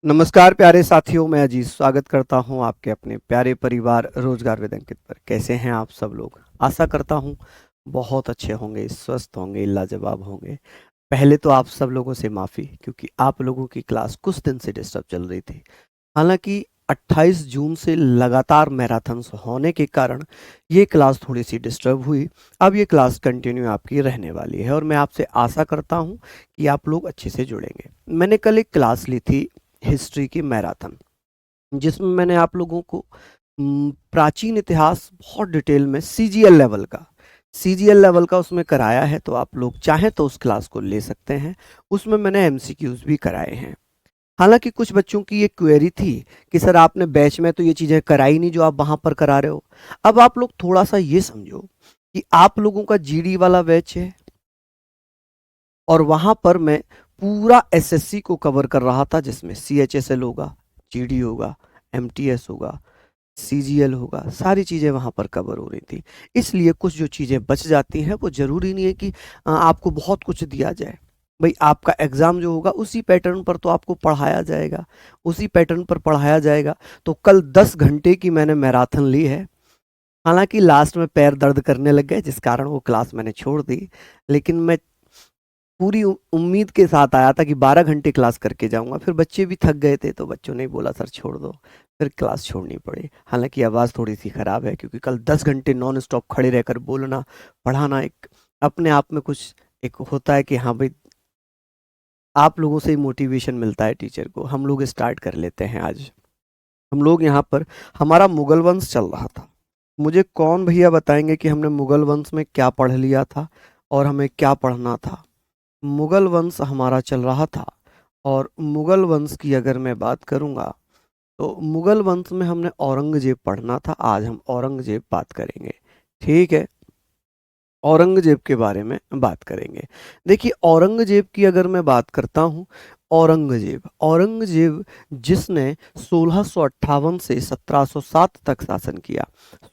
नमस्कार प्यारे साथियों, मैं अजीज स्वागत करता हूं आपके अपने प्यारे परिवार रोजगार विद अंकित पर। कैसे हैं आप सब लोग? आशा करता हूं बहुत अच्छे होंगे, स्वस्थ होंगे, लाजवाब होंगे। पहले तो आप सब लोगों से माफ़ी, क्योंकि आप लोगों की क्लास कुछ दिन से डिस्टर्ब चल रही थी। हालांकि 28 जून से लगातार मैराथन्स होने के कारण ये क्लास थोड़ी सी डिस्टर्ब हुई। अब ये क्लास कंटिन्यू आपकी रहने वाली है और मैं आपसे आशा करता हूँ कि आप लोग अच्छे से जुड़ेंगे। मैंने कल एक क्लास ली थी हिस्ट्री की मैराथन, जिसमें मैंने आप लोगों को प्राचीन इतिहास बहुत डिटेल में सीजीएल लेवल का उसमें कराया है। तो आप लोग चाहें तो उस क्लास को ले सकते हैं। उसमें मैंने एमसीक्यूज भी कराए हैं। हालांकि कुछ बच्चों की ये क्वेरी थी कि सर आपने बैच में तो ये चीज़ें कराई नहीं जो आप वहाँ पर करा रहे हो। अब आप लोग थोड़ा सा ये समझो कि आप लोगों का जीडी वाला बैच है और वहाँ पर मैं पूरा एसएससी को कवर कर रहा था, जिसमें सीएचएसएल होगा, जीडी होगा, एमटीएस होगा, सीजीएल होगा, सारी चीज़ें वहाँ पर कवर हो रही थी। इसलिए कुछ जो चीज़ें बच जाती हैं वो ज़रूरी नहीं है कि आपको बहुत कुछ दिया जाए। भाई आपका एग्ज़ाम जो होगा उसी पैटर्न पर तो आपको पढ़ाया जाएगा, उसी पैटर्न पर पढ़ाया जाएगा। तो कल 10 घंटे की मैंने मैराथन ली है। हालांकि लास्ट में पैर दर्द करने लग गए, जिस कारण वो क्लास मैंने छोड़ दी। लेकिन मैं पूरी उम्मीद के साथ आया था कि 12 घंटे क्लास करके जाऊंगा। फिर बच्चे भी थक गए थे तो बच्चों ने बोला सर छोड़ दो, फिर क्लास छोड़नी पड़ी। हालांकि आवाज़ थोड़ी सी ख़राब है, क्योंकि कल 10 घंटे नॉन स्टॉप खड़े रहकर बोलना पढ़ाना एक अपने आप में कुछ एक होता है कि हाँ भाई, आप लोगों से ही मोटिवेशन मिलता है टीचर को। हम लोग स्टार्ट कर लेते हैं आज। हम लोग यहाँ पर हमारा मुगल वंश चल रहा था। मुझे कौन भैया बताएंगे कि हमने मुगल वंश में क्या पढ़ लिया था और हमें क्या पढ़ना था? मुगल वंश हमारा चल रहा था, और मुगल वंश की अगर मैं बात करूंगा तो मुगल वंश में हमने औरंगजेब पढ़ना था। आज हम औरंगजेब बात करेंगे, ठीक है? औरंगजेब के बारे में बात करेंगे। देखिए, औरंगजेब की अगर मैं बात करता हूँ, औरंगजेब जिसने 1658 से 1707 तक शासन किया।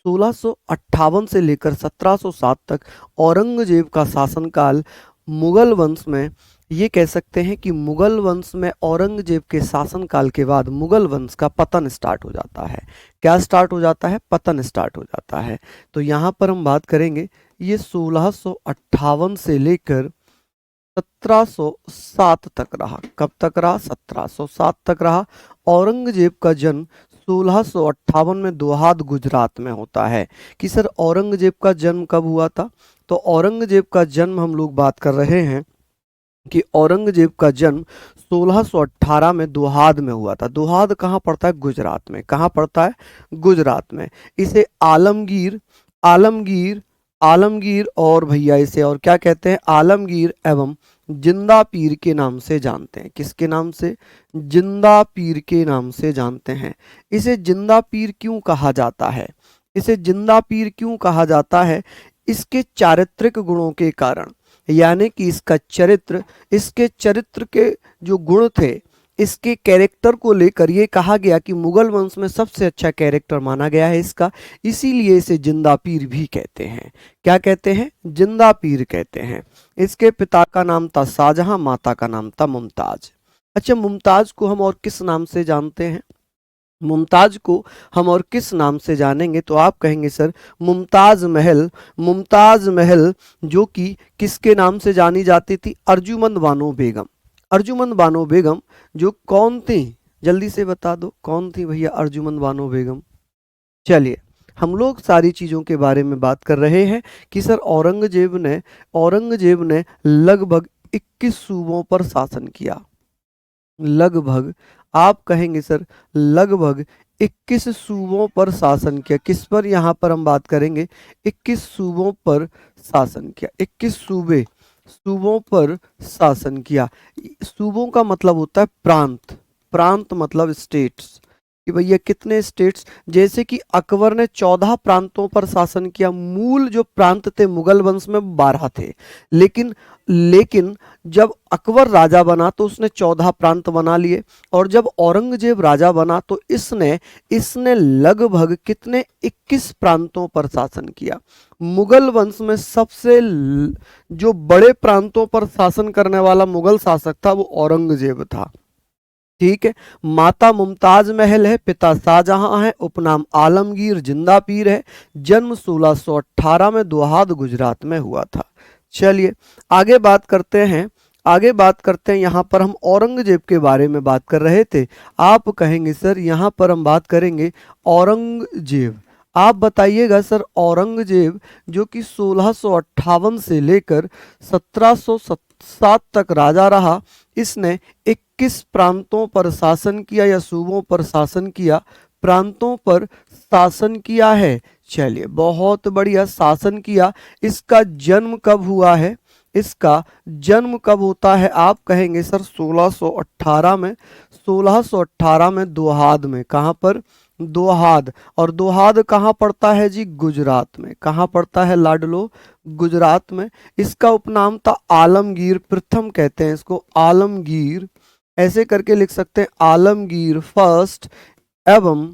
1658 से लेकर 1707 तक औरंगजेब का शासनकाल मुगल वंश में, ये कह सकते हैं कि मुगल वंश में औरंगजेब के शासनकाल के बाद मुगल वंश का पतन स्टार्ट हो जाता है। क्या स्टार्ट हो जाता है? पतन स्टार्ट हो जाता है। तो यहाँ पर हम बात करेंगे, ये 1658 से लेकर 1707 तक रहा। कब तक रहा? 1707 तक रहा। औरंगजेब का जन्म 1658 में दोहाद गुजरात में होता है। कि सर औरंगजेब का जन्म कब हुआ था? तो औरंगजेब का जन्म हम लोग बात कर रहे हैं कि औरंगजेब का जन्म 1618 में दोहाद में हुआ था। दोहाद कहाँ पड़ता है? गुजरात में। कहाँ पड़ता है? गुजरात में। इसे आलमगीर आलमगीर आलमगीर और भैया इसे और क्या कहते हैं? आलमगीर एवं जिंदा पीर के नाम से जानते हैं। किसके नाम से? जिंदा पीर के नाम से जानते हैं। इसे जिंदा पीर क्यों कहा जाता है? इसे जिंदा पीर क्यों कहा जाता है? इसके चारित्रिक गुणों के कारण, यानी कि इसके चरित्र के जो गुण थे, इसके कैरेक्टर को लेकर ये कहा गया कि मुगल वंश में सबसे अच्छा कैरेक्टर माना गया है इसका, इसीलिए इसे जिंदा पीर भी कहते हैं। क्या कहते हैं? जिंदा पीर कहते हैं। इसके पिता का नाम था शाहजहां, माता का नाम था मुमताज। अच्छा, मुमताज को हम और किस नाम से जानते हैं? मुमताज को हम और किस नाम से जानेंगे? तो आप कहेंगे सर मुमताज महल जो कि किसके नाम से जानी जाती थी? अर्जुमंद बानो बेगम। अर्जुमंद बानो बेगम जो कौन थी? जल्दी से बता दो, कौन थी भैया अर्जुमंद बानो बेगम? चलिए, हम लोग सारी चीज़ों के बारे में बात कर रहे हैं कि सर औरंगजेब ने लगभग 21 सूबों पर शासन किया। लगभग, आप कहेंगे सर लगभग 21 सूबों पर शासन किया। किस पर यहाँ पर हम बात करेंगे? 21 सूबों पर शासन किया। 21 सूबों पर शासन किया। सूबों का मतलब होता है प्रांत। प्रांत मतलब स्टेट्स, कि भैया कितने स्टेट्स। जैसे कि अकबर ने 14 प्रांतों पर शासन किया। मूल जो प्रांत थे मुगल वंश में 12 थे, लेकिन लेकिन जब अकबर राजा बना तो उसने 14 प्रांत बना लिए। और जब औरंगजेब राजा बना तो इसने इसने लगभग कितने 21 प्रांतों पर शासन किया। मुगल वंश में सबसे जो बड़े प्रांतों पर शासन करने वाला मुगल शासक था वो औरंगजेब था। ठीक है। माता मुमताज महल है, पिता शाहजहां है, उपनाम आलमगीर, जिंदा पीर है, जन्म 1618 में दोहाद गुजरात में हुआ था। चलिए आगे बात करते हैं, यहाँ पर हम औरंगजेब के बारे में बात कर रहे थे। आप कहेंगे सर यहाँ पर हम बात करेंगे औरंगजेब, आप बताइएगा सर औरंगजेब जो कि 1658 से लेकर 1707 तक राजा रहा, इसने 21 प्रांतों पर शासन किया या सूबों पर शासन किया, प्रांतों पर शासन किया है। चलिए बहुत बढ़िया, शासन किया। इसका जन्म कब हुआ है, इसका जन्म कब होता है, आप कहेंगे सर 1618 में, 1618 में दोहाद में। कहाँ पर, दोहाद। और दोहाद कहाँ पड़ता है जी, गुजरात में। कहाँ पड़ता है लाडलो, गुजरात में। इसका उपनाम था आलमगीर प्रथम, कहते हैं इसको आलमगीर, ऐसे करके लिख सकते हैं आलमगीर फर्स्ट एवं,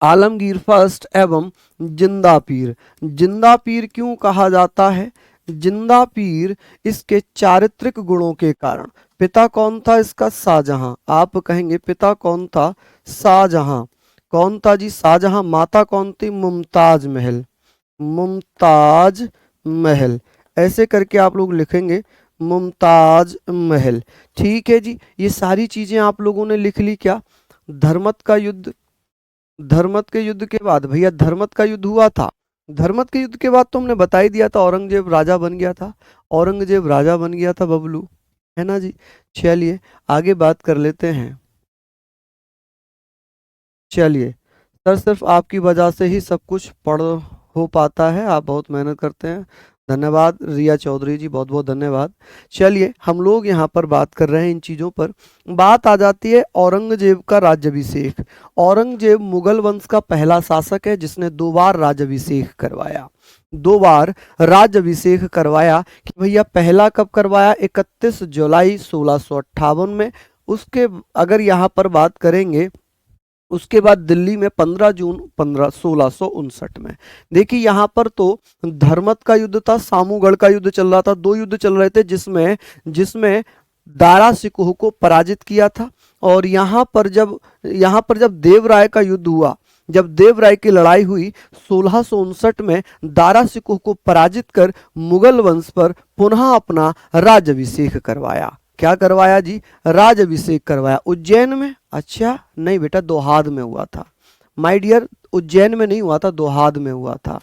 आलमगीर फर्स्ट एवं जिंदा पीर। जिंदा पीर क्यों कहा जाता है, जिंदा पीर इसके चारित्रिक गुणों के कारण। पिता कौन था इसका, शाहजहां। आप कहेंगे पिता कौन था, शाहजहां। कौन था जी, शाहजहां। माता कौन थी, मुमताज महल, मुमताज महल, ऐसे करके आप लोग लिखेंगे मुमताज महल। ठीक है जी, ये सारी चीजें आप लोगों ने लिख ली क्या। धर्मत का युद्ध, धर्मत के युद्ध के बाद, भैया धर्मत का युद्ध हुआ था, धर्मत के युद्ध के बाद तो हमने बता ही दिया था औरंगजेब राजा बन गया था, औरंगजेब राजा बन गया था बबलू, है ना जी। चलिए आगे बात कर लेते हैं। चलिए सर सिर्फ आपकी वजह से ही सब कुछ पढ़ हो पाता है, आप बहुत मेहनत करते हैं, धन्यवाद रिया चौधरी जी, बहुत बहुत धन्यवाद। चलिए हम लोग यहाँ पर बात कर रहे हैं इन चीज़ों पर। बात आ जाती है औरंगजेब का राज्याभिषेक। औरंगजेब मुगल वंश का पहला शासक है जिसने 2 बार राज्याभिषेक करवाया, 2 बार राज्याभिषेक करवाया। कि भैया पहला कब करवाया, 31 जुलाई 1658 में। उसके अगर यहाँ पर बात करेंगे, उसके बाद दिल्ली में 15 जून 1659 में। देखिए यहाँ पर तो धर्मत का युद्ध था, सामूगढ़ का युद्ध चल रहा था, 2 युद्ध चल रहे थे जिसमें दारा सिकोह को पराजित किया था। और यहाँ पर जब देवराय का युद्ध हुआ, जब देवराय की लड़ाई हुई 1659 में, दारा सिकोह को पराजित कर मुगल वंश पर पुनः अपना राज्याभिषेक करवाया। क्या करवाया जी, राज्याभिषेक करवाया। उज्जैन में, अच्छा नहीं बेटा दोहाद में हुआ था माय डियर, उज्जैन में नहीं हुआ था, दोहाद में हुआ था।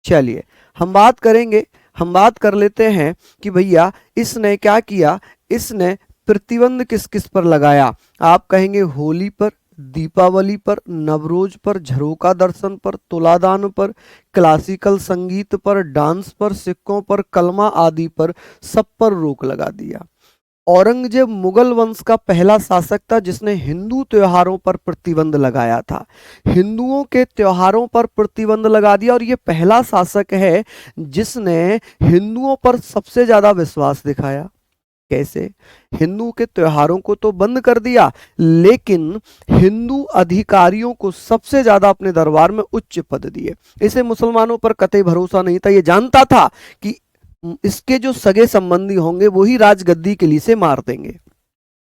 चलिए हम बात करेंगे, हम बात कर लेते हैं कि भैया इसने क्या किया, इसने प्रतिबंध किस किस पर लगाया। आप कहेंगे होली पर, दीपावली पर, नवरोज पर, झरोका दर्शन पर, तुलादान पर, क्लासिकल संगीत पर, डांस पर, सिक्कों पर, कलमा आदि पर, सब पर रोक लगा दिया। औरंगजेब मुगल वंश का पहला शासक था जिसने हिंदू त्योहारों पर प्रतिबंध लगाया था, हिंदुओं के त्योहारों पर प्रतिबंध लगा दिया। और ये पहला शासक है जिसने हिंदुओं पर सबसे ज्यादा विश्वास दिखाया। कैसे, हिंदू के त्योहारों को तो बंद कर दिया, लेकिन हिंदू अधिकारियों को सबसे ज्यादा अपने दरबार में उच्च पद दिए। इसे मुसलमानों पर कतई भरोसा नहीं था, ये जानता था कि इसके जो सगे संबंधी होंगे वही राजगद्दी के लिए से मार देंगे,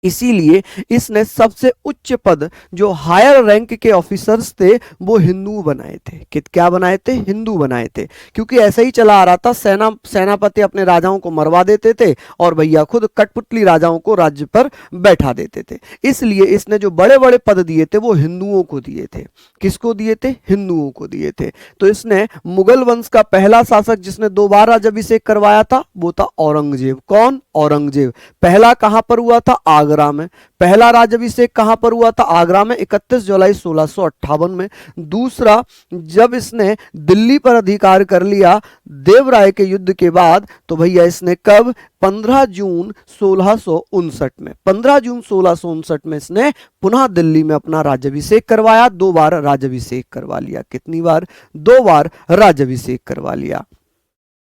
इसीलिए इसने सबसे उच्च पद जो हायर रैंक के ऑफिसर्स थे वो हिंदू बनाए थे। क्या बनाए थे, हिंदू बनाए थे। क्योंकि ऐसा ही चला आ रहा था, सेनापति अपने राजाओं को मरवा देते थे और भैया खुद कठपुतली राजाओं को राज्य पर बैठा देते थे। इसलिए इसने जो बड़े बड़े पद दिए थे वो हिंदुओं को दिए थे। किसको दिए थे, हिंदुओं को दिए थे। तो इसने मुगल वंश का पहला शासक जिसने 2 बार राज्याभिषेक करवाया था वो था औरंगजेब। कौन, औरंगजेब। पहला कहां पर हुआ था, आगरा में। पहला राज्याभिषेक कहां पर हुआ था, आगरा में, 31 जुलाई 1658 में। दूसरा, जब इसने दिल्ली पर अधिकार कर लिया देवराय के युद्ध के बाद, तो भैया इसने कब, 15 जून 1659 में, 15 जून 1659 में इसने पुनः दिल्ली में अपना राज्याभिषेक करवाया। 2 बार राज्याभिषेक करवा लिया। कितनी बार, 2 बार राज्याभिषेक करवा लिया।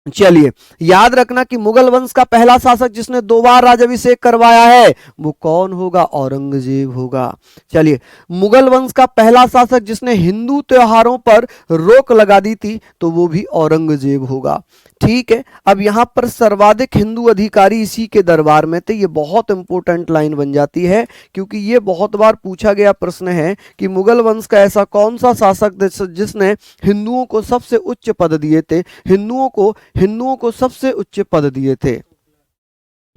चलिए, याद रखना कि मुगल वंश का पहला शासक जिसने 2 बार राज्याभिषेक करवाया है वो कौन होगा? औरंगजेब होगा। चलिए, मुगल वंश का पहला शासक जिसने हिंदू त्योहारों पर रोक लगा दी थी तो वो भी औरंगजेब होगा। ठीक है, अब यहां पर सर्वाधिक हिंदू अधिकारी इसी के दरबार में थे। ये बहुत इंपॉर्टेंट लाइन बन जाती है क्योंकि ये बहुत बार पूछा गया प्रश्न है कि मुगल वंश का ऐसा कौन सा शासक जिसने हिंदुओं को सबसे उच्च पद दिए थे, हिंदुओं को सबसे उच्च पद दिए थे।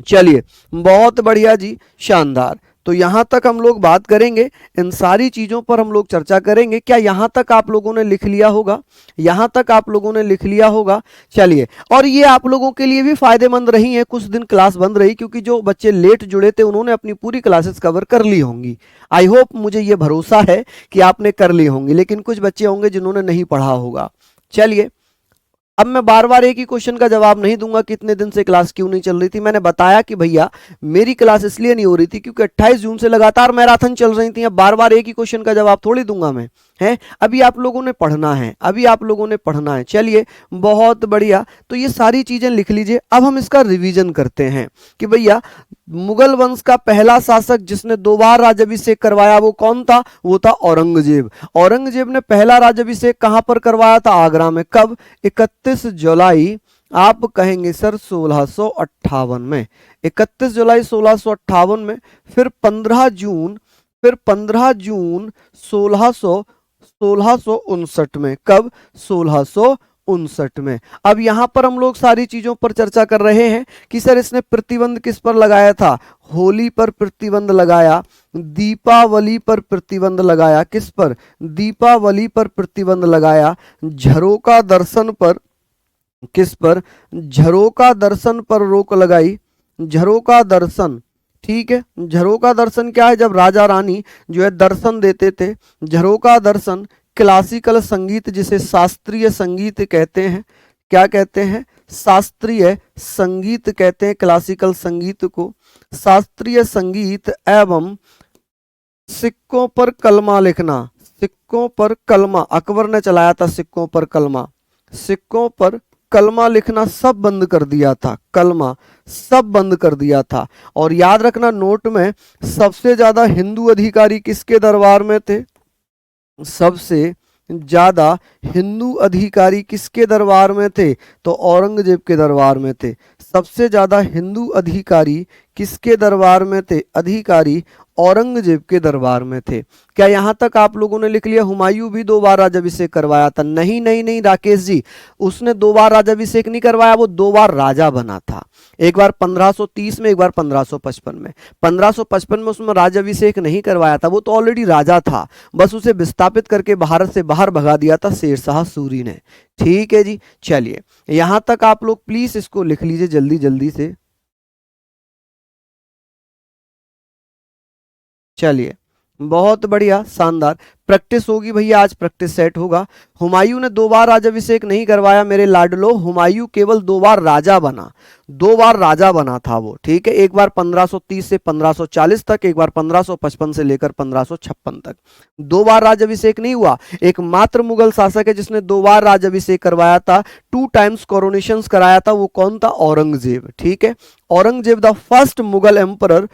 चलिए, बहुत बढ़िया जी, शानदार। तो यहां तक हम लोग बात करेंगे, इन सारी चीजों पर हम लोग चर्चा करेंगे। क्या यहां तक आप लोगों ने लिख लिया होगा? यहां तक आप लोगों ने लिख लिया होगा। चलिए, और ये आप लोगों के लिए भी फायदेमंद रही है, कुछ दिन क्लास बंद रही क्योंकि जो बच्चे लेट जुड़े थे उन्होंने अपनी पूरी क्लासेस कवर कर ली होंगी। आई होप, मुझे ये भरोसा है कि आपने कर ली होंगी, लेकिन कुछ बच्चे होंगे जिन्होंने नहीं पढ़ा होगा। चलिए, अब मैं बार बार एक ही क्वेश्चन का जवाब नहीं दूंगा कि इतने दिन से क्लास क्यों नहीं चल रही थी। मैंने बताया कि भैया मेरी क्लास इसलिए नहीं हो रही थी क्योंकि 28 जून से लगातार मैराथन चल रही थी। अब बार बार एक ही क्वेश्चन का जवाब थोड़ी दूंगा मैं, है। अभी आप लोगों ने पढ़ना है, अभी आप लोगों ने पढ़ना है। चलिए, बहुत बढ़िया। तो ये सारी चीजें लिख लीजिए। अब हम इसका रिवीजन करते हैं कि भैया मुगल वंश का पहला शासक जिसने 2 बार राज्याभिषेक करवाया वो कौन था? वो था औरंगजेब। औरंगजेब ने पहला राज्याभिषेक कहां पर करवाया था? आगरा में। कब? 31 जुलाई, आप कहेंगे सर 1658 में। 31 जुलाई 1658 में। फिर 15 जून, 1659 में। कब? 1659 में। अब यहां पर हम लोग सारी चीजों पर चर्चा कर रहे हैं कि सर इसने प्रतिबंध किस पर लगाया था? होली पर प्रतिबंध लगाया, दीपावली पर प्रतिबंध लगाया। किस पर? दीपावली पर प्रतिबंध लगाया। झरोका दर्शन पर, किस पर? झरोका दर्शन पर रोक लगाई। झरोका दर्शन, ठीक है। झरोका दर्शन क्या है? जब राजा रानी जो है दर्शन देते थे। झरोका दर्शन, क्लासिकल संगीत जिसे शास्त्रीय संगीत कहते हैं। क्या कहते हैं? शास्त्रीय संगीत कहते हैं क्लासिकल संगीत को। शास्त्रीय संगीत एवं सिक्कों पर कलमा लिखना। सिक्कों पर कलमा, अकबर ने चलाया था सिक्कों पर कलमा। सिक्कों पर कलमा लिखना सब बंद कर दिया था। कलमा सब बंद कर दिया था। और याद रखना नोट में, सबसे ज्यादा हिंदू अधिकारी किसके दरबार में थे? सबसे ज्यादा हिंदू अधिकारी किसके दरबार में थे? तो औरंगजेब के दरबार में थे। सबसे ज्यादा हिंदू अधिकारी किसके दरबार में थे? अधिकारी औरंगजेब के दरबार में थे। क्या यहां तक आप लोगों ने लिख लिया? हुमायूं भी 2 बार राज्याभिषेक करवाया था। नहीं नहीं नहीं राकेश जी, उसने 2 बार राज्याभिषेक नहीं करवाया, वो 2 बार राजा बना था। एक बार 1530 में, एक बार 1555 में। 1555 में उसमें राज्याभिषेक नहीं करवाया था, वो तो ऑलरेडी राजा था, बस उसे विस्थापित करके भारत से बाहर भगा दिया था शेरशाह सूरी ने। ठीक है जी। चलिए, यहां तक आप लोग प्लीज इसको लिख लीजिए जल्दी जल्दी से। चलिए, बहुत बढ़िया, शानदार। प्रैक्टिस होगी भैया, आज प्रैक्टिस सेट होगा। हुमायूं ने 2 बार राज्याभिषेक नहीं करवाया मेरे लाडलो। हुमायूं केवल 2 बार राजा बना। 2 बार राजा बना था वो, ठीक है। एक बार 1530 से 1540 तक, एक बार 1555 से लेकर 1556 तक। 2 बार राज्याभिषेक नहीं हुआ। एकमात्र मुगल शासक है जिसने 2 बार राज्याभिषेक करवाया था, 2 टाइम्स कोरोनेशंस कराया था, वो कौन था? औरंगजेब। ठीक है, Aurangzeb the first Mughal emperor.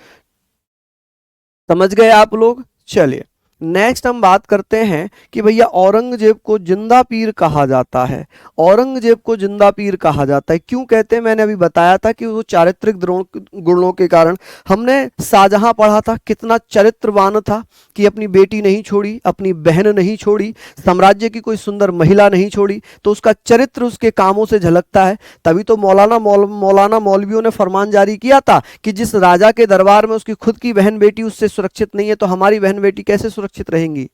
समझ गए आप लोग? चलिए, नेक्स्ट हम बात करते हैं कि भैया औरंगजेब को जिंदा पीर कहा जाता है। औरंगजेब को जिंदा पीर कहा जाता है, क्यों कहते हैं? मैंने अभी बताया था कि वो चारित्रिक गुणों के कारण। हमने शाहजहां पढ़ा था, कितना चरित्रवान था कि अपनी बेटी नहीं छोड़ी, अपनी बहन नहीं छोड़ी, साम्राज्य की कोई सुंदर महिला नहीं छोड़ी। तो उसका चरित्र उसके कामों से झलकता है। तभी तो मौलाना मौलवियों ने फरमान जारी किया था कि जिस राजा के दरबार में उसकी खुद की बहन बेटी उससे सुरक्षित नहीं है तो हमारी बहन बेटी कैसे सुरक्षित रहेंगी।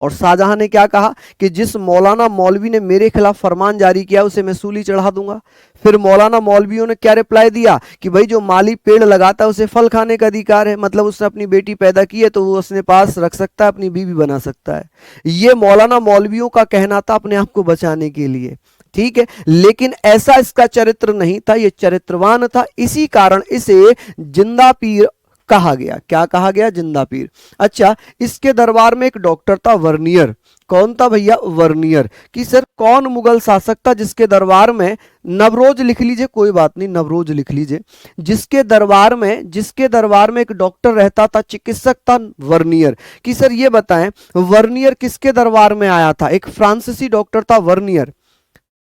और शाहजहां ने क्या कहा कि जिस मौलाना मौलवी ने मेरे खिलाफ फरमान जारी किया उसे मैं सूली चढ़ा दूंगा। फिर मौलाना मौलवियों ने क्या रिप्लाई दिया कि भाई जो माली पेड़ लगाता है उसे फल खाने का अधिकार है, मतलब उसने अपनी बेटी पैदा की है तो वो उसने पास रख सकता है, अपनी बीवी बना सकता है। ये मौलाना मौलवियों का कहना था अपने आप को बचाने के लिए। ठीक है, लेकिन ऐसा इसका चरित्र नहीं था, ये चरित्रवान था, इसी कारण इसे जिंदा पीर कहा गया। क्या कहा गया? जिंदा पीर। अच्छा, इसके दरबार में एक डॉक्टर था वर्नियर। कौन था भैया? वर्नियर। कि सर कौन मुगल शासक था जिसके दरबार में, नवरोज लिख लीजिए, कोई बात नहीं, नवरोज लिख लीजिए, जिसके दरबार में एक डॉक्टर रहता था, चिकित्सक था वर्नियर। कि सर ये बताएं वर्नियर किसके दरबार में आया था? एक फ्रांसीसी डॉक्टर था वर्नियर,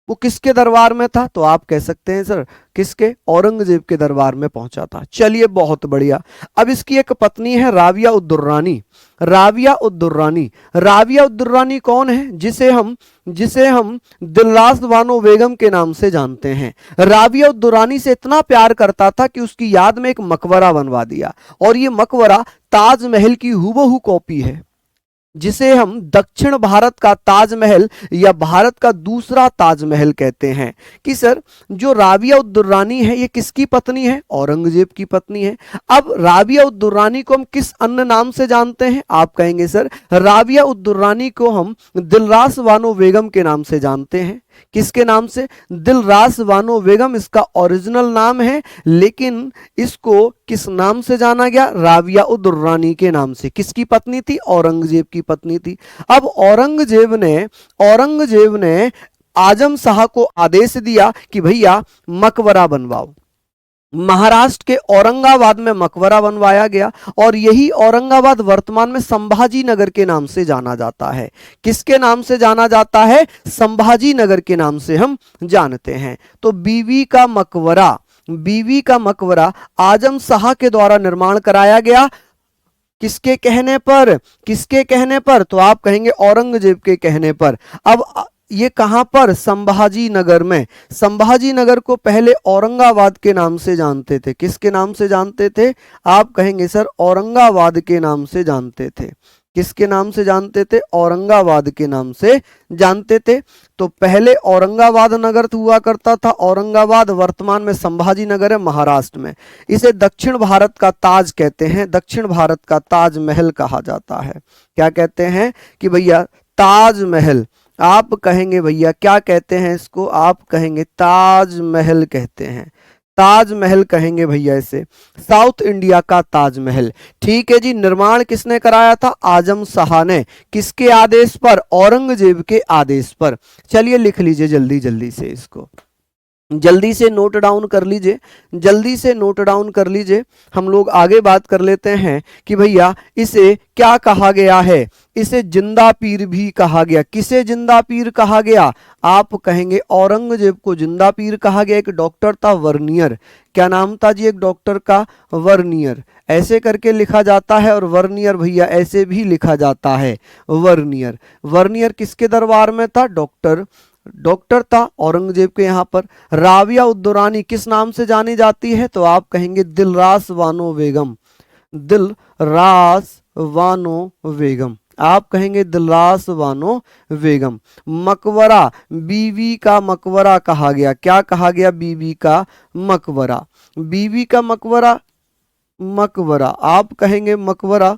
वो किसके दरबार में था? तो आप कह सकते हैं सर किसके? औरंगजेब के दरबार में पहुंचा था। चलिए बहुत बढ़िया। अब इसकी एक पत्नी है राबिया उद दुर्रानी। राबिया उद दुर्रानी, राबिया उद दुर्रानी कौन है? जिसे हम दिलरास बानो बेगम के नाम से जानते हैं। राबिया उद दुर्रानी से इतना प्यार करता था कि उसकी याद में एक मकबरा बनवा दिया, और ये मकबरा ताजमहल की हूबहू कॉपी है, जिसे हम दक्षिण भारत का ताजमहल या भारत का दूसरा ताजमहल कहते हैं। कि सर जो राबिया उद दुर्रानी है ये किसकी पत्नी है? औरंगजेब की पत्नी है। अब राबिया उद दुर्रानी को हम किस अन्य नाम से जानते हैं? आप कहेंगे सर राबिया उद दुर्रानी को हम दिलरास बानो बेगम के नाम से जानते हैं। किसके नाम से? दिलरास बानो बेगम इसका ओरिजिनल नाम है, लेकिन इसको किस नाम से जाना गया? राबिया उद दुर्रानी के नाम से। किसकी पत्नी थी? औरंगजेब की पत्नी थी। अब औरंगजेब ने आजम शाह को आदेश दिया कि भैया मकबरा बनवाओ। महाराष्ट्र के औरंगाबाद में मकबरा बनवाया गया, और यही औरंगाबाद वर्तमान में संभाजी नगर के नाम से जाना जाता है। किसके नाम से जाना जाता है? संभाजी नगर के नाम से हम जानते हैं। तो बीवी का मकबरा आजम शाह के द्वारा निर्माण कराया गया। किसके कहने पर? तो आप कहेंगे औरंगजेब के कहने पर। अब ये कहां पर? संभाजी नगर में। संभाजी नगर को पहले औरंगाबाद के नाम से जानते थे। किसके नाम से जानते थे? आप कहेंगे सर औरंगाबाद के नाम से जानते थे। किसके नाम से जानते थे? औरंगाबाद के नाम से जानते थे। तो पहले औरंगाबाद नगर हुआ करता था। औरंगाबाद वर्तमान में संभाजी नगर है महाराष्ट्र में। इसे दक्षिण भारत का ताज कहते हैं, दक्षिण भारत का ताजमहल कहा जाता है। क्या कहते हैं? कि भैया ताजमहल। आप कहेंगे भैया क्या कहते हैं इसको? आप कहेंगे ताजमहल कहते हैं, ताजमहल कहेंगे भैया इसे, साउथ इंडिया का ताजमहल। ठीक है जी। निर्माण किसने कराया था? आजम शाह ने। किसके आदेश पर? औरंगजेब के आदेश पर। चलिए लिख लीजिए जल्दी जल्दी से इसको, जल्दी से नोट डाउन कर लीजिए, जल्दी से नोट डाउन कर लीजिए। हम लोग आगे बात कर लेते हैं कि भैया इसे क्या कहा गया है? इसे जिंदा पीर भी कहा गया। किसे जिंदा पीर कहा गया? आप कहेंगे औरंगजेब को जिंदा पीर कहा गया। एक डॉक्टर था वर्नियर। क्या नाम था जी एक डॉक्टर का? वर्नियर। ऐसे करके लिखा जाता है, और वर्नियर भैया ऐसे भी लिखा जाता है, वर्नियर। वर्नियर किसके दरबार में था? डॉक्टर था औरंगजेब के यहाँ पर। राबिया उद दुर्रानी किस नाम से जानी जाती है? तो आप कहेंगे दिलरास बानो बेगम। दिलरास बानो बेगम। आप कहेंगे दिलरास बानो बेगम। मकबरा, बीवी का मकबरा कहा गया। क्या कहा गया? बीवी का मकबरा। बीवी का मकबरा आप कहेंगे मकबरा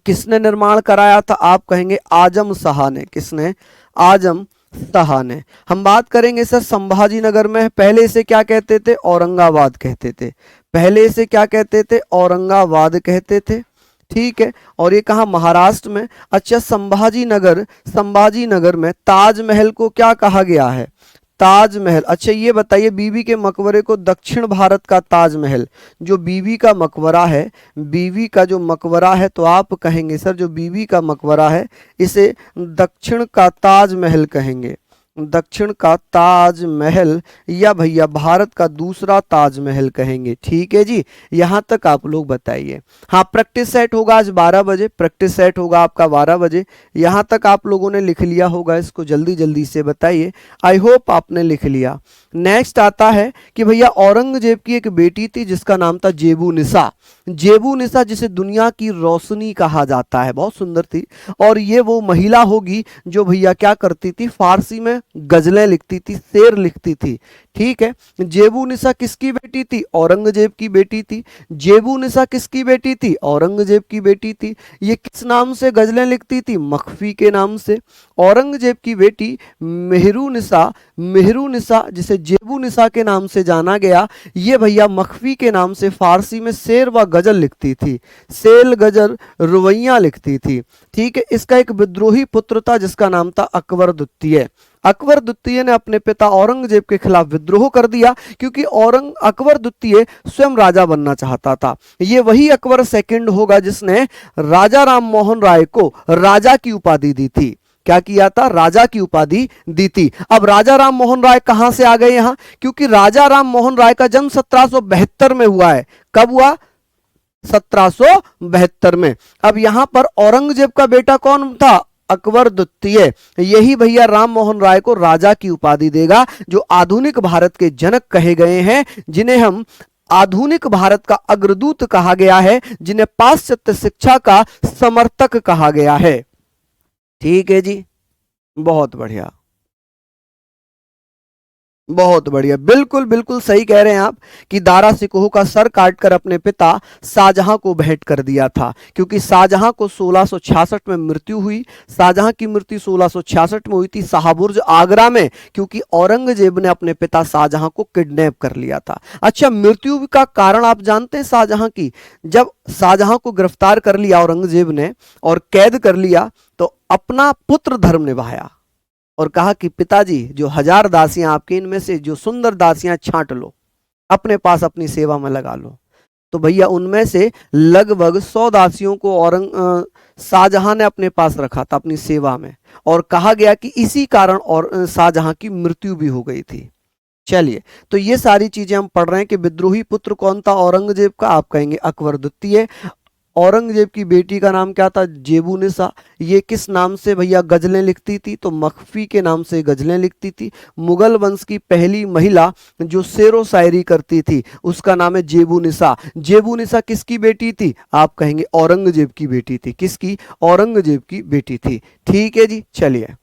किसने निर्माण कराया था? आप कहेंगे आजम शाह ने। किसने? आजम शाह ने। हम बात करेंगे सर संभाजी नगर में। पहले इसे क्या कहते थे? औरंगाबाद कहते थे। पहले इसे क्या कहते थे? औरंगाबाद कहते थे। ठीक है। और ये कहा? महाराष्ट्र में। अच्छा, संभाजी नगर में ताजमहल को क्या कहा गया है? ताजमहल। अच्छा ये बताइए, बीवी के मकबरे को दक्षिण भारत का ताजमहल, जो बीवी का मकबरा है, बीवी का जो मकबरा है, तो आप कहेंगे सर जो बीवी का मकबरा है इसे दक्षिण का ताजमहल कहेंगे। दक्षिण का ताजमहल, या भैया भारत का दूसरा ताजमहल कहेंगे। ठीक है जी। यहां तक आप लोग बताइए। हाँ, प्रैक्टिस सेट होगा आज 12 बजे, प्रैक्टिस सेट होगा आपका 12 बजे। यहां तक आप लोगों ने लिख लिया होगा, इसको जल्दी जल्दी से बताइए। आई होप आपने लिख लिया। नेक्स्ट आता है कि भैया औरंगजेब की एक बेटी थी जिसका नाम था जेबू निसा। जेबू निसा जिसे दुनिया की रोशनी कहा जाता है, बहुत सुंदर थी। और ये वो महिला होगी जो भैया क्या करती थी? फारसी में गजलें लिखती थी, शेर लिखती थी। ठीक है। जेबू निसा किसकी बेटी थी? औरंगजेब की बेटी थी। जेबू निसा किसकी बेटी थी? औरंगजेब की बेटी थी। ये किस नाम से गजलें लिखती थी? मखफी के नाम से। औरंगजेब की बेटी मेहरू निसा जिसे जेबू निसा के नाम से जाना गया, ये भैया मखफी के नाम से फारसी में शेर व गजल लिखती थी, शेल गजल रुवैया लिखती थी। ठीक है। इसका एक विद्रोही पुत्र था जिसका नाम था अकबर द्वितीय। अकबर द्वितीय ने अपने पिता औरंगजेब के खिलाफ विद्रोह कर दिया क्योंकि अकबर द्वितीय स्वयं राजा बनना चाहता था। ये वही अकबर सेकंड होगा जिसने राजा राम मोहन राय को राजा की उपाधि दी थी। क्या किया था? राजा की उपाधि दी थी। अब राजा राम मोहन राय कहां से आ गए यहां? क्योंकि राजा राम मोहन राय का जन्म 1772 में हुआ है। कब हुआ? 1772 में। अब यहां पर औरंगजेब का बेटा कौन था? अकबर द्वितीय। यही भैया राम मोहन राय को राजा की उपाधि देगा, जो आधुनिक भारत के जनक कहे गए हैं, जिन्हें हम आधुनिक भारत का अग्रदूत कहा गया है, जिन्हें पाश्चात्य शिक्षा का समर्थक कहा गया है। ठीक है जी, बहुत बढ़िया, बहुत बढ़िया, बिल्कुल बिल्कुल सही कह रहे हैं आप कि दारा सिकोह का सर काटकर अपने पिता शाहजहां को भेंट कर दिया था, क्योंकि शाहजहां को 1666 में मृत्यु हुई। शाहजहां की मृत्यु 1666 में हुई थी शाहबुर्ज आगरा में, क्योंकि औरंगजेब ने अपने पिता शाहजहां को किडनैप कर लिया था। अच्छा, मृत्यु का कारण आप जानते हैं शाहजहां की? जब शाहजहां को गिरफ्तार कर लिया औरंगजेब ने और कैद कर लिया, तो अपना पुत्र धर्म निभाया और कहा कि पिताजी, जो 1000 दासियां आपकी, इनमें से जो सुंदर दासियां छांट लो, अपने पास अपनी सेवा में लगा लो। तो भैया उनमें से लगभग 100 दासियों को शाहजहां ने अपने पास रखा था अपनी सेवा में, और कहा गया कि इसी कारण और शाहजहां की मृत्यु भी हो गई थी। चलिए, तो ये सारी चीजें हम पढ़ रहे हैं कि विद्रोही पुत्र कौन था औरंगजेब का? आप कहेंगे अकबर द्वितीय। औरंगजेब की बेटी का नाम क्या था? जेबू निसा। ये किस नाम से भैया गजलें लिखती थी? तो मखफी के नाम से गजलें लिखती थी। मुगल वंश की पहली महिला जो शेरो शायरी करती थी, उसका नाम है जेबू निसा। जेबू निसा किसकी बेटी थी? आप कहेंगे औरंगजेब की बेटी थी। किसकी? औरंगजेब की बेटी थी। ठीक है जी, चलिए,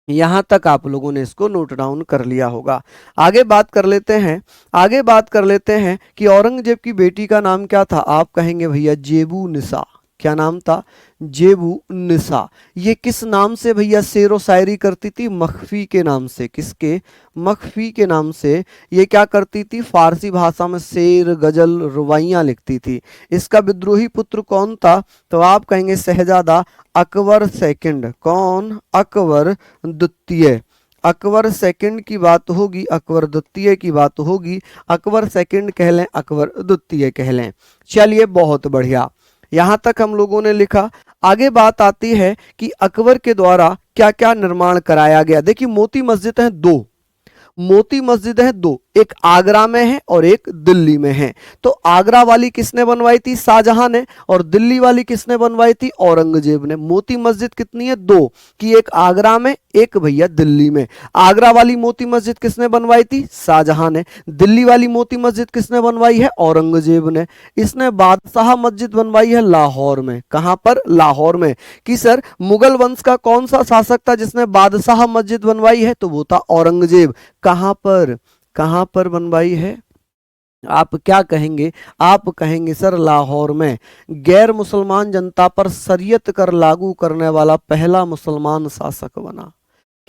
यहां तक आप लोगों ने इसको नोट डाउन कर लिया होगा। आगे बात कर लेते हैं, आगे बात कर लेते हैं कि औरंगजेब की बेटी का नाम क्या था? आप कहेंगे भैया जेबू निसा। क्या नाम था? जेबू निसा। ये किस नाम से भैया शेरो शायरी करती थी? मखफी के नाम से। किसके? मखफी के नाम से ये क्या करती थी? फारसी भाषा में शेर गजल रुबाइयां लिखती थी। इसका विद्रोही पुत्र कौन था? तो आप कहेंगे शहजादा अकबर सेकंड। कौन? अकबर द्वितीय। अकबर सेकंड की बात होगी, अकबर द्वितीय की बात होगी, अकबर सेकंड कह लें, अकबर द्वितीय कह लें। चलिए, बहुत बढ़िया, यहां तक हम लोगों ने लिखा। आगे बात आती है कि अकबर के द्वारा क्या क्या निर्माण कराया गया। देखिए, मोती मस्जिद है दो, मोती मस्जिद है दो, एक आगरा में है और एक दिल्ली में है। तो आगरा वाली किसने बनवाई थी? शाहजहां ने। और दिल्ली वाली किसने बनवाई थी? औरंगजेब ने। मोती मस्जिद कितनी है? दो, कि एक आगरा में, एक भैया दिल्ली में। आगरा वाली मोती मस्जिद किसने बनवाई थी? शाहजहां ने। दिल्ली वाली मोती मस्जिद किसने बनवाई है? औरंगजेब ने। इसने बादशाह मस्जिद बनवाई है लाहौर में। कहां पर? लाहौर में। कि सर, मुगल वंश का कौन सा शासक था जिसने बादशाह मस्जिद बनवाई है? तो वो था औरंगजेब। कहां पर? कहां पर बनवाई है? आप क्या कहेंगे? आप कहेंगे सर लाहौर में। गैर मुसलमान जनता पर शरीयत कर लागू करने वाला पहला मुसलमान शासक बना,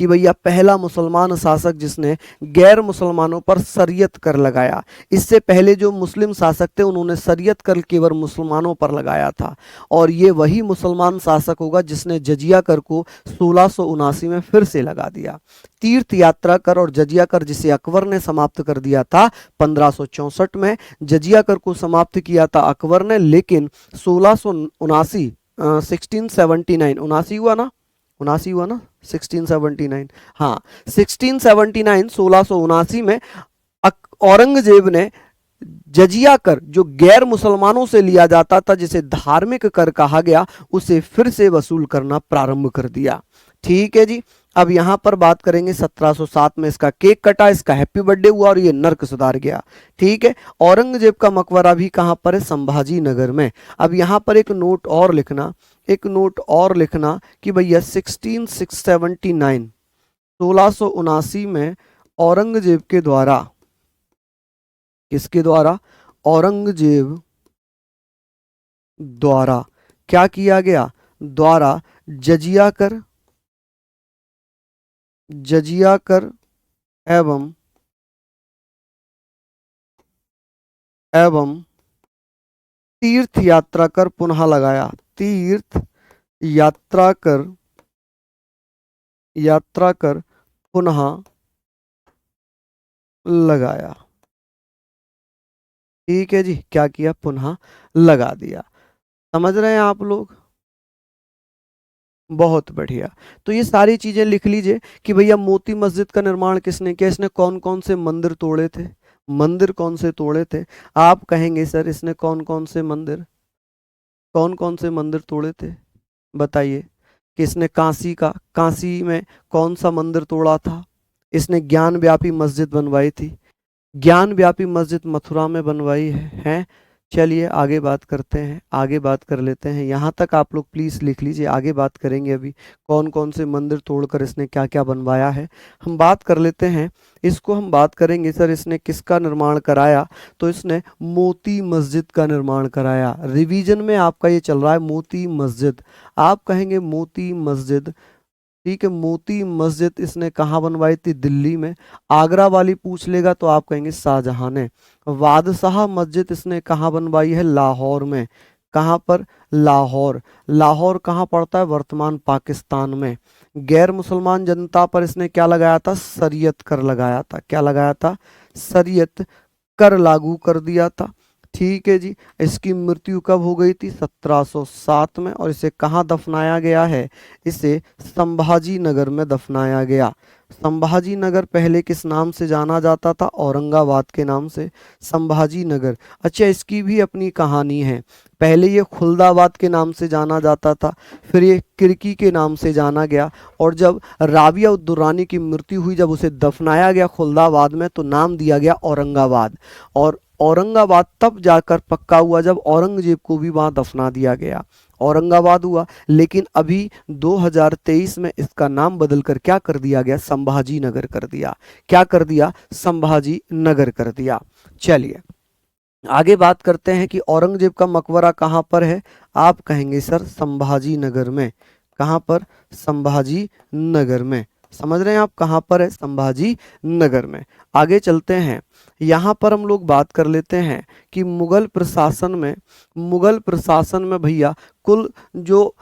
कि भैया पहला मुसलमान शासक जिसने गैर मुसलमानों पर शरीयत कर लगाया। इससे पहले जो मुस्लिम शासक थे उन्होंने शरीयत कर केवल मुसलमानों पर लगाया था, और ये वही मुसलमान शासक होगा जिसने जजिया कर को 1679 में फिर से लगा दिया। तीर्थ यात्रा कर और जजिया कर जिसे अकबर ने समाप्त कर दिया था 1564 में, जजिया कर को समाप्त किया था अकबर ने, लेकिन 1679 1679 उनासी हुआ ना, 1679, हाँ 1679 1679 में औरंगजेब ने जजिया कर जो गैर मुसलमानों से लिया जाता था, जिसे धार्मिक कर कहा गया, उसे फिर से वसूल करना प्रारंभ कर दिया। ठीक है जी, अब यहां पर बात करेंगे 1707 में इसका केक कटा, इसका हैप्पी बर्थडे हुआ और ये नर्क सुधार गया। ठीक है, औरंगजेब का मकबरा भी कहां पर है? संभाजी नगर में। अब यहां पर एक नोट और लिखना, एक नोट और लिखना कि भैया 1679 1679 में औरंगजेब के द्वारा, किसके द्वारा? औरंगजेब द्वारा क्या किया गया? द्वारा जजिया कर, जजिया कर एवं तीर्थ यात्रा कर पुनः लगाया। तीर्थ यात्रा कर पुनः लगाया। ठीक है जी, क्या किया? पुनः लगा दिया। समझ रहे हैं आप लोग? बहुत बढ़िया। तो ये सारी चीजें लिख लीजिए कि भैया मोती मस्जिद का निर्माण किसने किया, इसने कौन कौन से मंदिर तोड़े थे, मंदिर कौन से तोड़े थे? आप कहेंगे सर इसने कौन कौन से मंदिर तोड़े थे, बताइए। कि इसने काशी में कौन सा मंदिर तोड़ा था? इसने ज्ञान व्यापी मस्जिद बनवाई थी, ज्ञान व्यापी मस्जिद मथुरा में बनवाई है। चलिए आगे बात करते हैं, आगे बात कर लेते हैं। यहाँ तक आप लोग प्लीज़ लिख लीजिए, आगे बात करेंगे अभी कौन कौन से मंदिर तोड़कर इसने क्या क्या बनवाया है, हम बात कर लेते हैं। इसको हम बात करेंगे सर इसने किसका निर्माण कराया, तो इसने मोती मस्जिद का निर्माण कराया। रिवीजन में आपका ये चल रहा है मोती मस्जिद, आप कहेंगे मोती मस्जिद, ठीक है। मोती मस्जिद इसने कहाँ बनवाई थी? दिल्ली में। आगरा वाली पूछ लेगा तो आप कहेंगे शाहजहां ने। बादशाह मस्जिद इसने कहाँ बनवाई है? लाहौर में। कहाँ पर? लाहौर। लाहौर कहाँ पड़ता है? वर्तमान पाकिस्तान में। गैर मुसलमान जनता पर इसने क्या लगाया था? शरीयत कर लगाया था। क्या लगाया था? शरीयत कर लागू कर दिया था। ठीक है जी। इसकी मृत्यु कब हो गई थी? 1707 में। और इसे कहाँ दफनाया गया है? इसे संभाजी नगर में दफनाया गया। संभाजी नगर पहले किस नाम से जाना जाता था? औरंगाबाद के नाम से, संभाजी नगर। अच्छा, इसकी भी अपनी कहानी है। पहले ये खुलदाबाद के नाम से जाना जाता था, फिर ये किरकी के नाम से जाना गया, और जब राबिया उद दुर्रानी की मृत्यु हुई, जब उसे दफनाया गया खुलदाबाद में, तो नाम दिया गया औरंगाबाद। और औरंगाबाद तब जाकर पक्का हुआ जब औरंगजेब को भी वहां दफना दिया गया, औरंगाबाद हुआ। लेकिन अभी 2023 में इसका नाम बदलकर क्या कर दिया गया? संभाजी नगर कर दिया। क्या कर दिया? संभाजी नगर कर दिया। चलिए आगे बात करते हैं कि औरंगजेब का मकबरा कहाँ पर है। आप कहेंगे सर संभाजी नगर में। कहाँ पर? संभाजी नगर में। समझ रहे हैं आप कहाँ पर है? संभाजी नगर में। आगे चलते हैं, यहाँ पर हम लोग बात कर लेते हैं कि मुगल प्रशासन में भैया कुल जो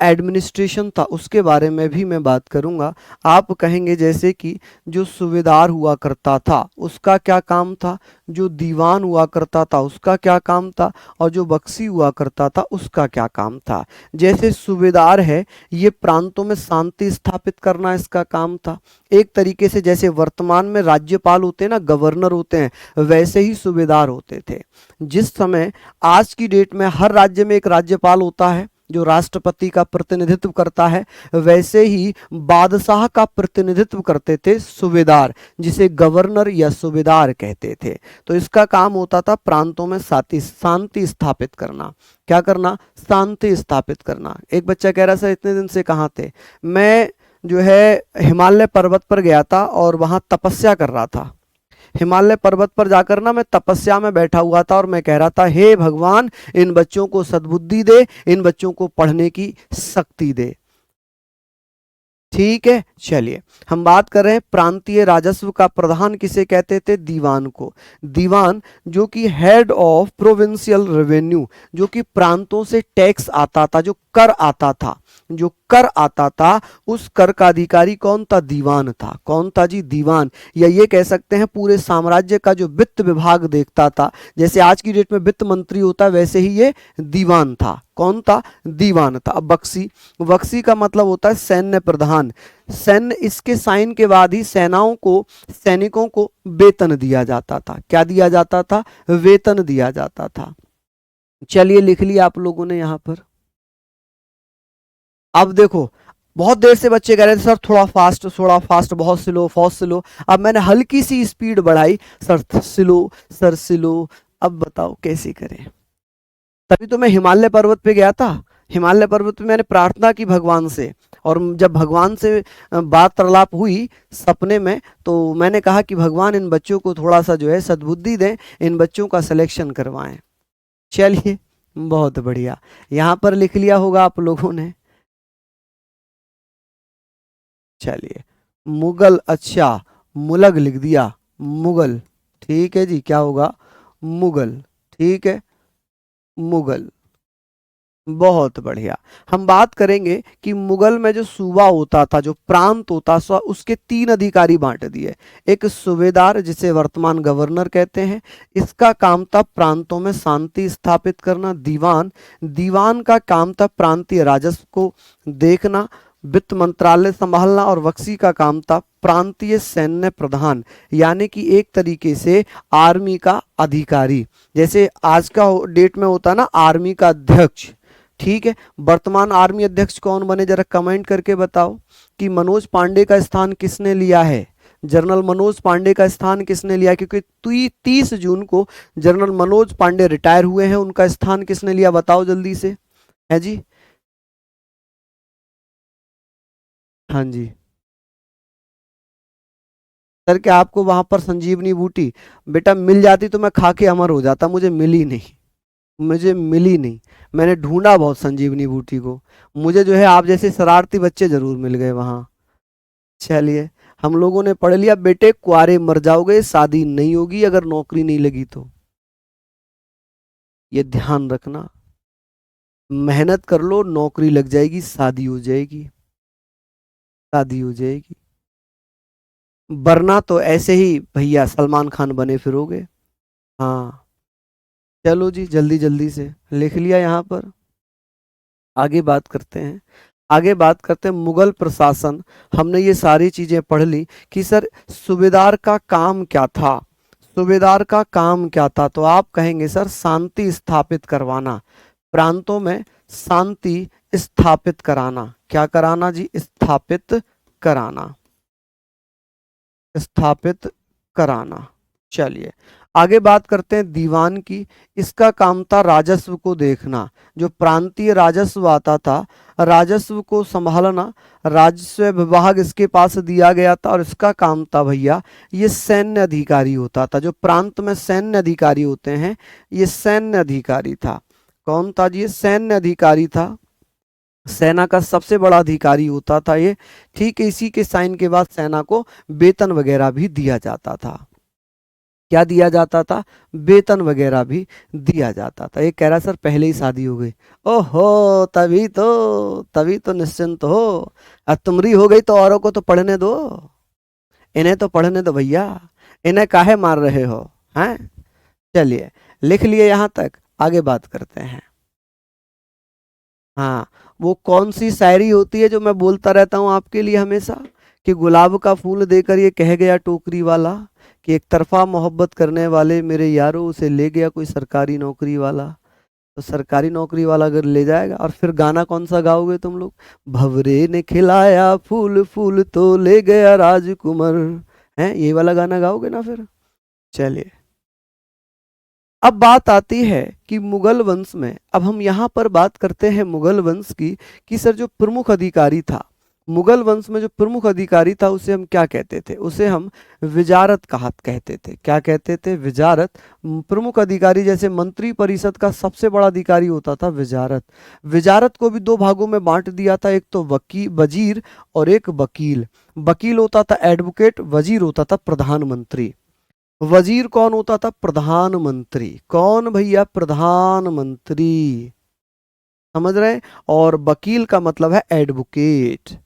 एडमिनिस्ट्रेशन था उसके बारे में भी मैं बात करूंगा। आप कहेंगे जैसे कि जो सूबेदार हुआ करता था उसका क्या काम था, जो दीवान हुआ करता था उसका क्या काम था, और जो बख्शी हुआ करता था उसका क्या काम था। जैसे सूबेदार है, ये प्रांतों में शांति स्थापित करना इसका काम था। एक तरीके से जैसे वर्तमान में राज्यपाल होते हैं ना, गवर्नर होते हैं, वैसे ही सूबेदार होते थे। जिस समय आज की डेट में हर राज्य में एक राज्यपाल होता है जो राष्ट्रपति का प्रतिनिधित्व करता है, वैसे ही बादशाह का प्रतिनिधित्व करते थे सूबेदार, जिसे गवर्नर या सूबेदार कहते थे। तो इसका काम होता था प्रांतों में शांति स्थापित करना। क्या करना? शांति स्थापित करना। एक बच्चा कह रहा सर इतने दिन से कहाँ थे? मैं जो है हिमालय पर्वत पर गया था और वहां तपस्या कर रहा था। हिमालय पर्वत पर जाकर ना मैं तपस्या में बैठा हुआ था और मैं कह रहा था, हे भगवान इन बच्चों को सद्बुद्धि दे, इन बच्चों को पढ़ने की शक्ति दे। ठीक है, चलिए हम बात कर रहे हैं प्रांतीय राजस्व का प्रधान किसे कहते थे? दीवान को। दीवान जो कि हेड ऑफ प्रोविंशियल रेवेन्यू, जो कि प्रांतों से टैक्स आता था, जो कर आता था, जो कर आता था, उस कर का अधिकारी कौन था? दीवान था। कौन था जी? दीवान। या ये कह सकते हैं पूरे साम्राज्य का जो वित्त विभाग देखता था, जैसे आज की डेट में वित्त मंत्री होता है वैसे ही ये दीवान था। कौन था? दीवान था। अब बख्शी, बख्शी का मतलब होता है सैन्य प्रधान। सैन्य, इसके साइन के बाद ही सेनाओं को, सैनिकों को वेतन दिया जाता था। क्या दिया जाता था? वेतन दिया जाता था। चलिए लिख लिया आप लोगों ने यहां पर। अब देखो बहुत देर से बच्चे कह रहे थे सर थोड़ा फास्ट, बहुत स्लो, बहुत स्लो। अब मैंने हल्की सी स्पीड बढ़ाई, सर स्लो, सर स्लो। अब बताओ कैसे करें? तभी तो मैं हिमालय पर्वत पे गया था, हिमालय पर्वत पे मैंने प्रार्थना की भगवान से, और जब भगवान से वार्तालाप हुई सपने में, तो मैंने कहा कि भगवान इन बच्चों को थोड़ा सा जो है सद्बुद्धि दें, इन बच्चों का सिलेक्शन करवाएं। चलिए, बहुत बढ़िया, यहाँ पर लिख लिया होगा आप लोगों ने। चलिए, मुगल, अच्छा, मुलग लिख दिया, मुगल, ठीक है जी, क्या होगा, मुगल, ठीक है, मुगल, बहुत बढ़िया। हम बात करेंगे कि मुगल में जो सूबा होता था, जो प्रांत होता था, उसके 3 अधिकारी बांट दिए। एक सूबेदार, जिसे वर्तमान गवर्नर कहते हैं, इसका काम था प्रांतों में शांति स्थापित करना। दीवान, दीवान का काम था प्रांतीय राजस्व को देखना, वित्त मंत्रालय संभालना। और बख्शी का काम था प्रांतीय सैन्य प्रधान, यानी कि एक तरीके से आर्मी का अधिकारी, जैसे आज का डेट में होता ना आर्मी का अध्यक्ष। ठीक है, वर्तमान आर्मी अध्यक्ष कौन बने, जरा कमेंट करके बताओ कि मनोज पांडे का स्थान किसने लिया है। जनरल मनोज पांडे का स्थान किसने लिया, क्योंकि 30 जून को जनरल मनोज पांडे रिटायर हुए हैं, उनका स्थान किसने लिया, बताओ जल्दी से, है जी। हाँ जी सर, क्या आपको वहां पर संजीवनी बूटी बेटा मिल जाती तो मैं खा के अमर हो जाता, मुझे मिली नहीं, मुझे मिली नहीं। मैंने ढूंढा बहुत संजीवनी बूटी को, मुझे जो है आप जैसे शरारती बच्चे जरूर मिल गए वहां। चलिए, हम लोगों ने पढ़ लिया, बेटे कुआरे मर जाओगे, शादी नहीं होगी अगर नौकरी नहीं लगी तो, ये ध्यान रखना। मेहनत कर लो, नौकरी लग जाएगी, शादी हो जाएगी, शादी हो जाएगी, वरना तो ऐसे ही भैया सलमान खान बने फिरोगे। हाँ, चलो जी, जल्दी जल्दी से लिख लिया यहाँ पर। आगे बात करते हैं, आगे बात करते हैं मुगल प्रशासन। हमने ये सारी चीजें पढ़ ली कि सर सूबेदार का काम क्या था, सूबेदार का काम क्या था, तो आप कहेंगे सर शांति स्थापित करवाना, प्रांतों में शांति स्थापित कराना। क्या कराना जी, स्थापित कराना, स्थापित कराना। चलिए, आगे बात करते हैं दीवान की। इसका काम था राजस्व को देखना, जो प्रांतीय राजस्व आता था, राजस्व को संभालना, राजस्व विभाग इसके पास दिया गया था। और इसका काम था भैया, ये सैन्य अधिकारी होता था, जो प्रांत में सैन्य अधिकारी होते हैं, ये सैन्य अधिकारी था। कौन था जी, ये सैन्य अधिकारी था, सेना का सबसे बड़ा अधिकारी होता था ये। ठीक है, इसी के साइन के बाद सेना को वेतन वगैरह भी दिया जाता था। क्या दिया जाता था, वेतन वगैरह भी दिया जाता था। ये कह रहा सर पहले ही शादी हो गई, ओहो तभी तो निश्चिंत हो, अब तुम्हारी हो गई तो औरों को तो पढ़ने दो, इन्हें तो पढ़ने दो भैया, इन्हें काहे मार रहे हो, हैं। चलिए, लिख लिए यहाँ तक, आगे बात करते हैं। हाँ, वो कौन सी शायरी होती है जो मैं बोलता रहता हूँ आपके लिए हमेशा, कि गुलाब का फूल देकर ये कह गया टोकरी वाला, कि एक तरफा मोहब्बत करने वाले मेरे यारों, उसे ले गया कोई सरकारी नौकरी वाला। तो सरकारी नौकरी वाला अगर ले जाएगा, और फिर गाना कौन सा गाओगे तुम लोग, भवरे ने खिलाया फूल फूल तो ले गया राजकुमार, है ये वाला गाना गाओगे ना फिर। चलिए, अब बात आती है कि मुगल वंश में, अब हम यहाँ पर बात करते हैं मुगल वंश की, कि सर जो प्रमुख अधिकारी था मुगल वंश में, जो प्रमुख अधिकारी था उसे हम क्या कहते थे, उसे हम विजारत कहा कहते थे। क्या कहते थे, विजारत। प्रमुख अधिकारी जैसे मंत्री परिषद का सबसे बड़ा अधिकारी होता था विजारत। विजारत को भी 2 भागों में बांट दिया था, एक तो वजीर और एक वकील। वकील होता था एडवोकेट, वजीर होता था प्रधानमंत्री। वजीर कौन होता था, प्रधानमंत्री। कौन भैया, प्रधानमंत्री, समझ रहे। और वकील का मतलब है एडवोकेट।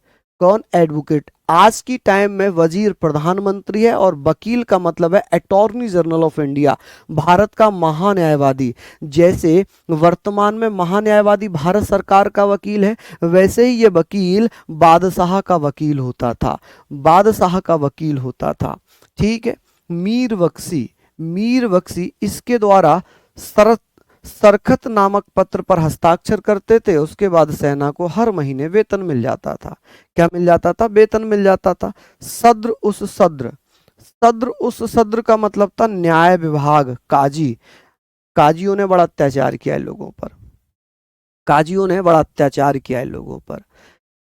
कौन, एडवोकेट। आज की टाइम में वजीर प्रधानमंत्री है, और वकील का मतलब है attorney general of India, Bharat का महान्यायवादी। जैसे वर्तमान में महान्यायवादी भारत सरकार का वकील है, वैसे ही ये वकील बादशाह का वकील होता था, बादशाह का वकील होता था। ठीक है, मीर बख्शी, मीर बख्शी इसके द्वारा सरखत नामक पत्र पर हस्ताक्षर करते थे। उसके बाद सेना को हर महीने वेतन मिल जाता था। क्या मिल जाता था, वेतन मिल जाता था। सद्र उस सद्र, सद्र उस सद्र का मतलब था न्याय विभाग, काजी। काजियों ने बड़ा अत्याचार किया है लोगों पर, काजियों ने बड़ा अत्याचार किया है लोगों पर।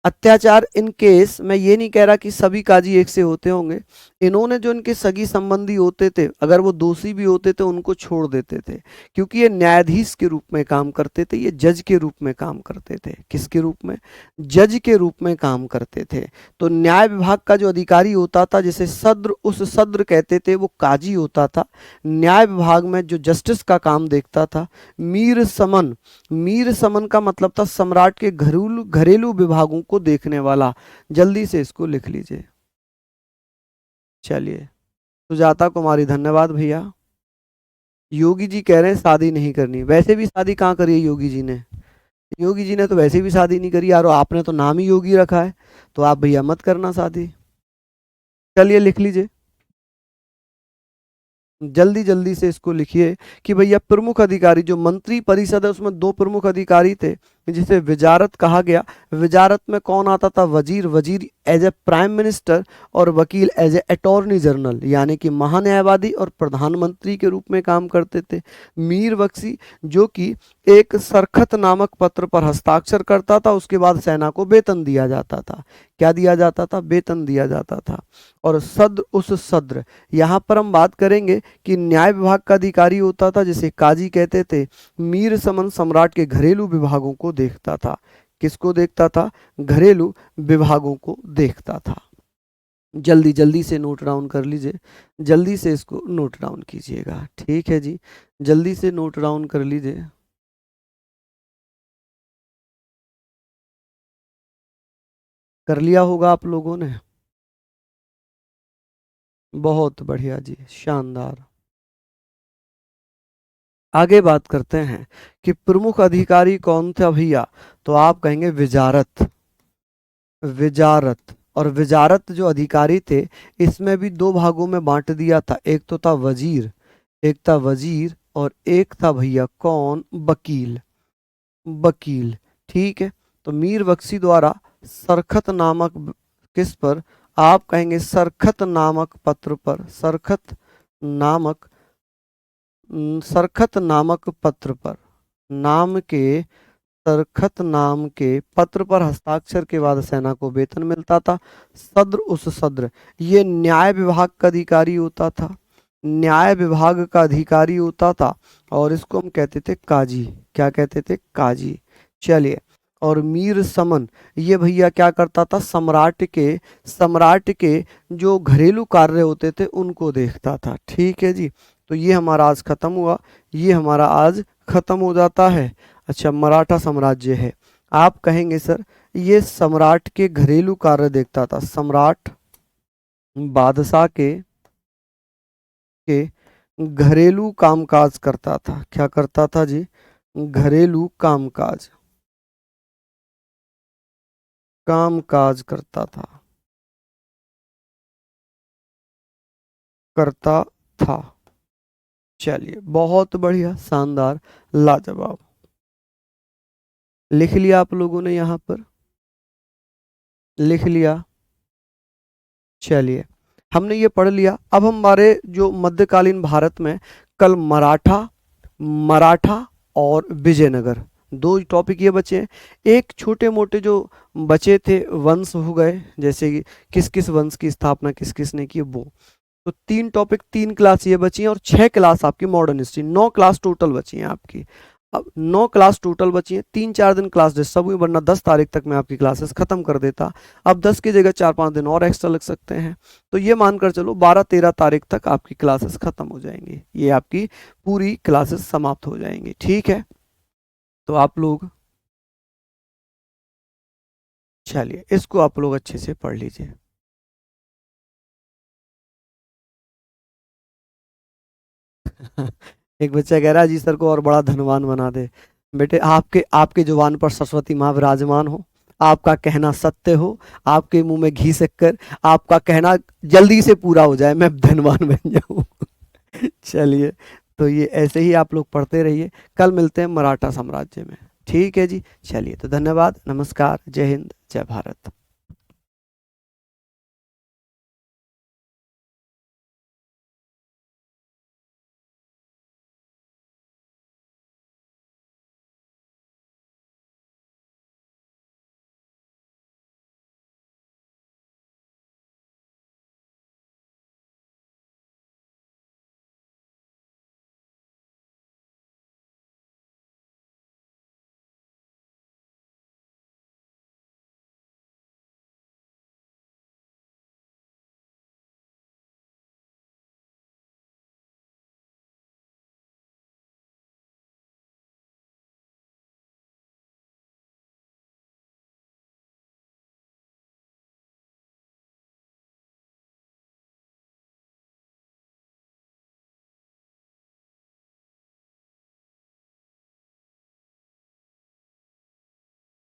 अत्याचार इन केस, मैं ये नहीं कह रहा कि सभी काजी एक से होते होंगे, इन्होंने जो इनके सगी संबंधी होते थे अगर वो दोषी भी होते थे उनको छोड़ देते थे, क्योंकि ये न्यायाधीश के रूप में काम करते थे, ये जज के रूप में काम करते थे। किसके रूप में? जज के रूप में काम करते थे। तो न्याय विभाग का जो अधिकारी होता था, जिसे सद्र, उस सद्र कहते थे, वो काजी होता था। न्याय विभाग में जो जस्टिस का काम देखता था मीर समन, मीर समन का मतलब था सम्राट के घरेलू घरेलू विभागों को देखने वाला। जल्दी से इसको लिख लीजिए। चलिए, सुजाता कुमारी, धन्यवाद भैया। योगी जी कह रहे हैं शादी नहीं करनी, वैसे भी शादी कहाँ करी है योगी जी ने? योगी जी ने तो वैसे भी शादी नहीं करी यार, आपने तो नाम ही योगी रखा है, तो आप भैया मत करना शादी। चलिए लिख लीजिए, जल्दी जल्दी से इसको लिखिए कि भैया प्रमुख अधिकारी, जो मंत्री परिषद है उसमें दो प्रमुख अधिकारी थे जिसे विजारत कहा गया। विजारत में कौन आता था? वजीर, वजीर एज ए प्राइम मिनिस्टर, और वकील एज ए अटॉर्नी जनरल, यानी कि महान्यायवादी और प्रधानमंत्री के रूप में काम करते थे। मीर बख्शी जो कि एक सरखत नामक पत्र पर हस्ताक्षर करता था, उसके बाद सेना को वेतन दिया जाता था। क्या दिया जाता था? वेतन दिया जाता था। और सद्र, उस सद्र, यहाँ पर हम बात करेंगे कि न्याय विभाग का अधिकारी होता था जिसे काजी कहते थे। मीर समन सम्राट के घरेलू विभागों को देखता था। किसको देखता था? घरेलू विभागों को देखता था। जल्दी जल्दी से नोट डाउन कर लीजिए, जल्दी से इसको नोट डाउन कीजिएगा। ठीक है जी, जल्दी से नोट डाउन कर लीजिए। कर लिया होगा आप लोगों ने? बहुत बढ़िया जी, शानदार। आगे बात करते हैं कि प्रमुख अधिकारी कौन था भैया, तो आप कहेंगे विजारत, विजारत। और विजारत जो अधिकारी थे इसमें भी दो भागों में बांट दिया था, एक तो था वजीर, एक था वजीर, और एक था भैया कौन? वकील, वकील। ठीक है, तो मीर बख्शी द्वारा सरखत नामक, किस पर? आप कहेंगे सरखत नामक पत्र पर, सरखत नामक, सरखत नामक पत्र पर, नाम के, सरखत नाम के पत्र पर हस्ताक्षर के बाद सेना को वेतन मिलता था। सद्र, उस सद्र, ये न्याय विभाग का अधिकारी होता था, न्याय विभाग का अधिकारी होता था, और इसको हम कहते थे काजी। क्या कहते थे? काजी। चलिए, और मीर समन, ये भैया क्या करता था? सम्राट के जो घरेलू कार्य होते थे उनको देखता था। ठीक है जी, तो ये हमारा आज खत्म हुआ, ये हमारा आज खत्म हो जाता है। अच्छा, मराठा साम्राज्य है। आप कहेंगे सर ये सम्राट के घरेलू कार्य देखता था, सम्राट बादशाह के घरेलू कामकाज करता था। क्या करता था जी? घरेलू कामकाज, कामकाज करता था, करता था। चलिए, बहुत बढ़िया, शानदार, लाजवाब। लिख लिया आप लोगों ने? यहाँ पर लिख लिया? चलिए, हमने ये पढ़ लिया। अब हमारे जो मध्यकालीन भारत में कल मराठा, मराठा और विजयनगर, दो टॉपिक ये बचे हैं। एक छोटे मोटे जो बचे थे वंश हो गए, जैसे कि किस किस वंश की स्थापना किस किस ने की, वो। तो तीन टॉपिक, तीन क्लास ये बची हैं, और 6 क्लास आपकी मॉडर्न हिस्ट्री, 9 क्लास टोटल बची हैं आपकी। अब 9 क्लास टोटल बची हैं, 3-4 दिन क्लास डिस्टर्ब हुई, वरना 10 तारीख तक मैं आपकी क्लासेस खत्म कर देता। अब 10 की जगह 4-5 दिन और एक्स्ट्रा लग सकते हैं, तो ये मानकर चलो 12-13 तारीख तक आपकी क्लासेस खत्म हो जाएंगी, ये आपकी पूरी क्लासेस समाप्त हो जाएंगी। ठीक है, तो आप लोग, चलिए इसको आप लोग अच्छे से पढ़ लीजिए। एक बच्चा कह रहा है जी सर को और बड़ा धनवान बना दे। बेटे, आपके आपके जुबान पर सरस्वती माँ विराजमान हो, आपका कहना सत्य हो, आपके मुंह में घी शक्कर, आपका कहना जल्दी से पूरा हो जाए, मैं धनवान बन जाऊं। चलिए, तो ये ऐसे ही आप लोग पढ़ते रहिए, कल मिलते हैं मराठा साम्राज्य में। ठीक है जी, चलिए, तो धन्यवाद, नमस्कार, जय हिंद, जय भारत।